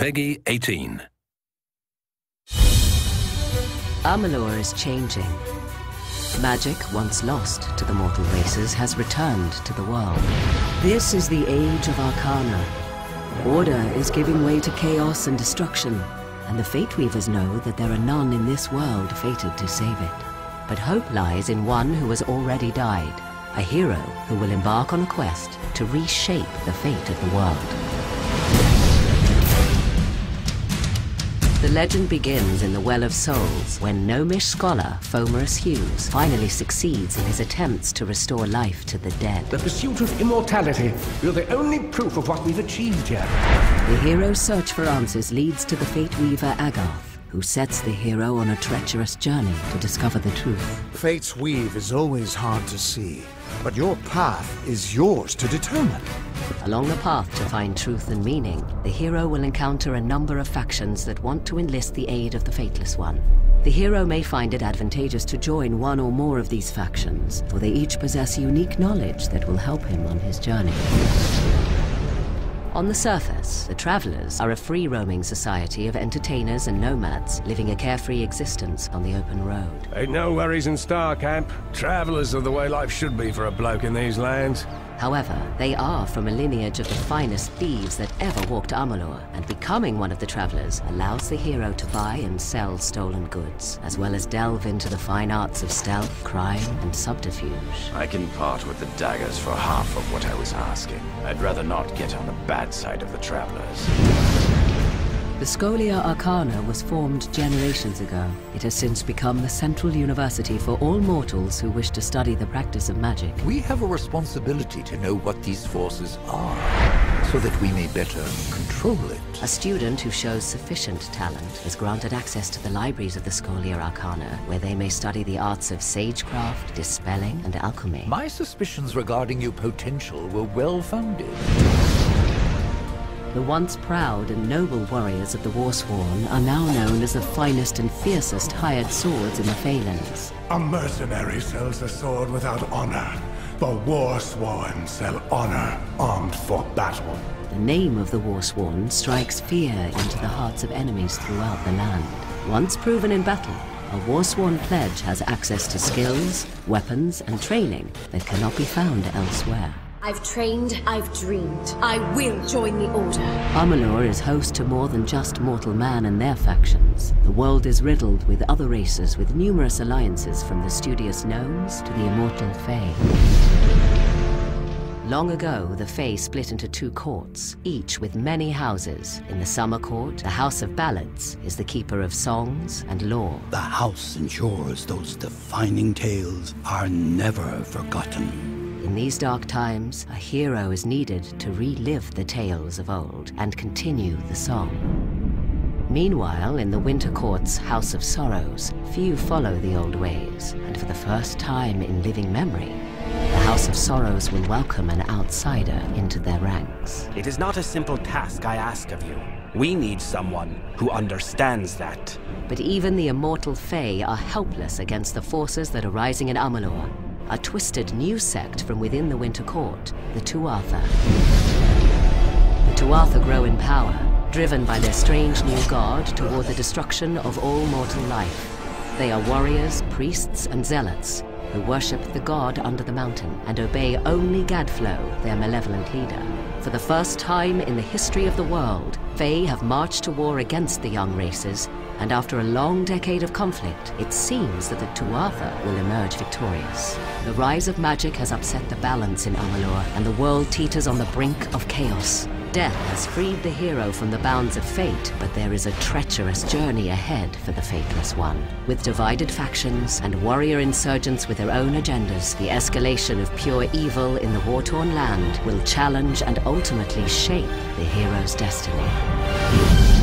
Peggy 18. Amalur is changing. Magic, once lost to the mortal races, has returned to the world. This is the age of Arcana. Order is giving way to chaos and destruction, and the Fate Weavers know that there are none in this world fated to save it. But hope lies in one who has already died, a hero who will embark on a quest to reshape the fate of the world. The legend begins in the Well of Souls, when gnomish scholar Fomerus Hughes finally succeeds in his attempts to restore life to the dead. The pursuit of immortality. You're the only proof of what we've achieved here. The hero's search for answers leads to the Fate Weaver Agarth, who sets the hero on a treacherous journey to discover the truth. Fate's weave is always hard to see, but your path is yours to determine. Along the path to find truth and meaning, the hero will encounter a number of factions that want to enlist the aid of the Fateless One. The hero may find it advantageous to join one or more of these factions, for they each possess unique knowledge that will help him on his journey. On the surface, the Travelers are a free-roaming society of entertainers and nomads living a carefree existence on the open road. Ain't no worries in Star Camp. Travelers are the way life should be for a bloke in these lands. However, they are from a lineage of the finest thieves that ever walked Amalur, and becoming one of the Travelers allows the hero to buy and sell stolen goods, as well as delve into the fine arts of stealth, crime, and subterfuge. I can part with the daggers for half of what I was asking. I'd rather not get on the bad side of the Travelers. The Scholia Arcana was formed generations ago. It has since become the central university for all mortals who wish to study the practice of magic. We have a responsibility to know what these forces are, so that we may better control it. A student who shows sufficient talent is granted access to the libraries of the Scholia Arcana, where they may study the arts of sagecraft, dispelling, and alchemy. My suspicions regarding your potential were well-founded. The once proud and noble warriors of the Warsworn are now known as the finest and fiercest hired swords in the Phalanx. A mercenary sells a sword without honor. The Warsworn sell honor, armed for battle. The name of the Warsworn strikes fear into the hearts of enemies throughout the land. Once proven in battle, a Warsworn pledge has access to skills, weapons, and training that cannot be found elsewhere. I've trained, I've dreamed. I will join the Order. Amalur is host to more than just mortal man and their factions. The world is riddled with other races with numerous alliances, from the studious gnomes to the immortal Fae. Long ago, the Fae split into two courts, each with many houses. In the Summer Court, the House of Ballads is the keeper of songs and lore. The house ensures those defining tales are never forgotten. In these dark times, a hero is needed to relive the tales of old and continue the song. Meanwhile, in the Winter Court's House of Sorrows, few follow the old ways, and for the first time in living memory, the House of Sorrows will welcome an outsider into their ranks. It is not a simple task I ask of you. We need someone who understands that. But even the immortal Fae are helpless against the forces that are rising in Amalur. A twisted new sect from within the Winter Court, the Tuatha. The Tuatha grow in power, driven by their strange new god toward the destruction of all mortal life. They are warriors, priests, and zealots who worship the god under the mountain and obey only Gadflow, their malevolent leader. For the first time in the history of the world, Fae have marched to war against the young races, and after a long decade of conflict, it seems that the Tuatha will emerge victorious. The rise of magic has upset the balance in Amalur, and the world teeters on the brink of chaos. Death has freed the hero from the bounds of fate, but there is a treacherous journey ahead for the Fateless One. With divided factions and warrior insurgents with their own agendas, the escalation of pure evil in the war-torn land will challenge and ultimately shape the hero's destiny.